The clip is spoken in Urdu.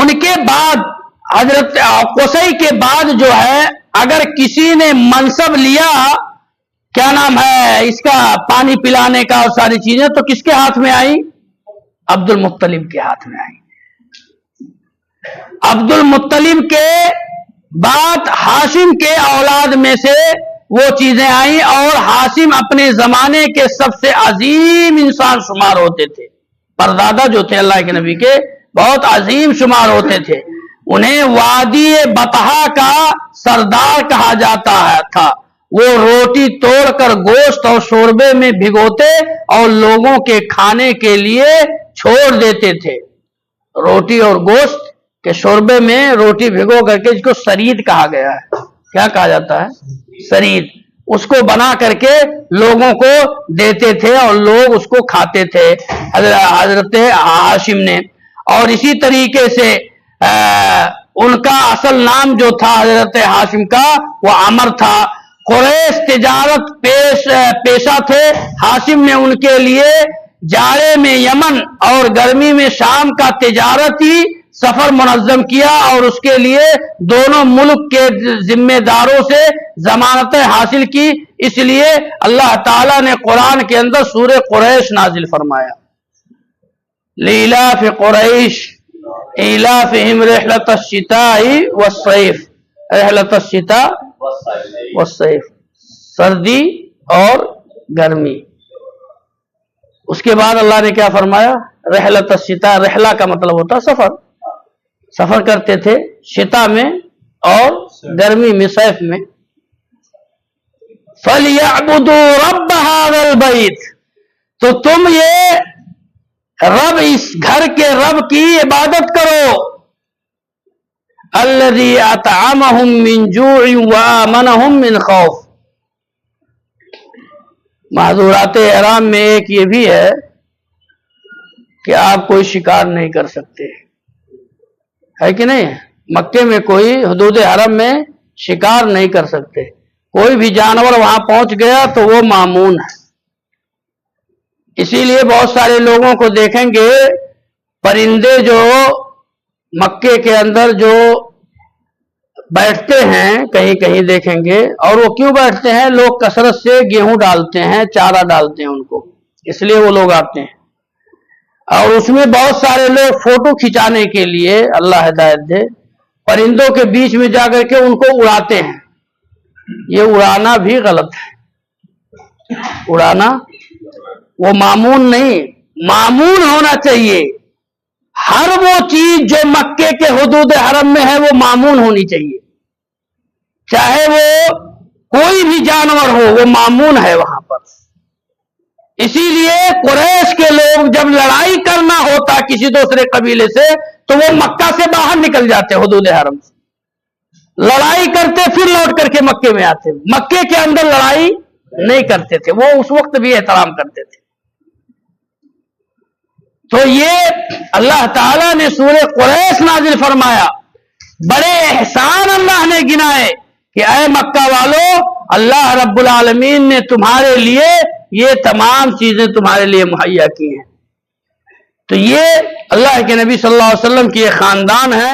ان کے بعد حضرت قصی کے بعد جو ہے اگر کسی نے منصب لیا کیا نام ہے اس کا پانی پلانے کا اور ساری چیزیں تو کس کے ہاتھ میں آئی؟ عبد المطلب کے ہاتھ میں آئی. عبد المطلب کے بعد ہاشم کے اولاد میں سے وہ چیزیں آئیں اور ہاشم اپنے زمانے کے سب سے عظیم انسان شمار ہوتے تھے. پردادا جو تھے اللہ کے نبی کے بہت عظیم شمار ہوتے تھے. انہیں وادی بطحا کا سردار کہا جاتا تھا. وہ روٹی توڑ کر گوشت اور شوربے میں بھگوتے اور لوگوں کے کھانے کے لیے چھوڑ دیتے تھے. روٹی اور گوشت کے شوربے میں روٹی بھگو کر کے اس کو سرید کہا گیا ہے. کیا کہا جاتا ہے؟ سرید. اس کو بنا کر کے لوگوں کو دیتے تھے اور لوگ اس کو کھاتے تھے حضرت ہاشم نے. اور اسی طریقے سے ان کا اصل نام جو تھا حضرت ہاشم کا وہ عمر تھا. قریش تجارت پیشہ تھے. ہاشم نے ان کے لیے جاڑے میں یمن اور گرمی میں شام کا تجارتی سفر منظم کیا اور اس کے لیے دونوں ملک کے ذمہ داروں سے ضمانتیں حاصل کی. اس لیے اللہ تعالیٰ نے قرآن کے اندر سورہ قریش نازل فرمایا. لِإِلَافِ قریش إِلَافِهِمْ رِحْلَةَ الشِّتَاءِ وَالصَّيْفِ. رحلۃ الشتاء والصيف, سردی اور گرمی. اس کے بعد اللہ نے کیا فرمایا؟ رحلۃ الشتاء. رحلہ کا مطلب ہوتا سفر. سفر کرتے تھے شتا میں اور گرمی میں صیف میں. فَلْيَعْبُدُوا رَبَّ هَذَا الْبَيْتِ. تو تم یہ رب اس گھر کے رب کی عبادت کرو. الذي اطعمهم من جوع وآمنهم من خوف. معذورات احرام میں ایک یہ بھی ہے کہ آپ کوئی شکار نہیں کر سکتے, ہے کہ نہیں؟ مکے میں کوئی حدود حرم میں شکار نہیں کر سکتے. کوئی بھی جانور وہاں پہنچ گیا تو وہ مامون ہے. اسی لیے بہت سارے لوگوں کو دیکھیں گے پرندے جو مکے کے اندر جو بیٹھتے ہیں کہیں کہیں دیکھیں گے. اور وہ کیوں بیٹھتے ہیں؟ لوگ کثرت سے گیہوں ڈالتے ہیں, چارہ ڈالتے ہیں ان کو, اس لیے وہ لوگ آتے ہیں. اور اس میں بہت سارے لوگ فوٹو کھینچانے کے لیے, اللہ ہدایت دے, پرندوں کے بیچ میں جا کر کے ان کو اڑاتے ہیں. یہ اڑانا بھی غلط ہے. اڑانا وہ مامون نہیں, مامون ہونا چاہیے. ہر وہ چیز جو مکے کے حدود حرم میں ہے وہ مامون ہونی چاہیے. چاہے وہ کوئی بھی جانور ہو وہ مامون ہے وہاں پر. اسی لیے قریش کے لوگ جب لڑائی کرنا ہوتا کسی دوسرے قبیلے سے تو وہ مکہ سے باہر نکل جاتے حدود حرم سے, لڑائی کرتے پھر لوٹ کر کے مکے میں آتے. مکے کے اندر لڑائی نہیں کرتے تھے, وہ اس وقت بھی احترام کرتے تھے. تو یہ اللہ تعالیٰ نے سورہ قریش نازل فرمایا. بڑے احسان اللہ نے گنائے کہ اے مکہ والو, اللہ رب العالمین نے تمہارے لیے یہ تمام چیزیں تمہارے لیے مہیا کی ہیں. تو یہ اللہ کے نبی صلی اللہ علیہ وسلم کی یہ خاندان ہے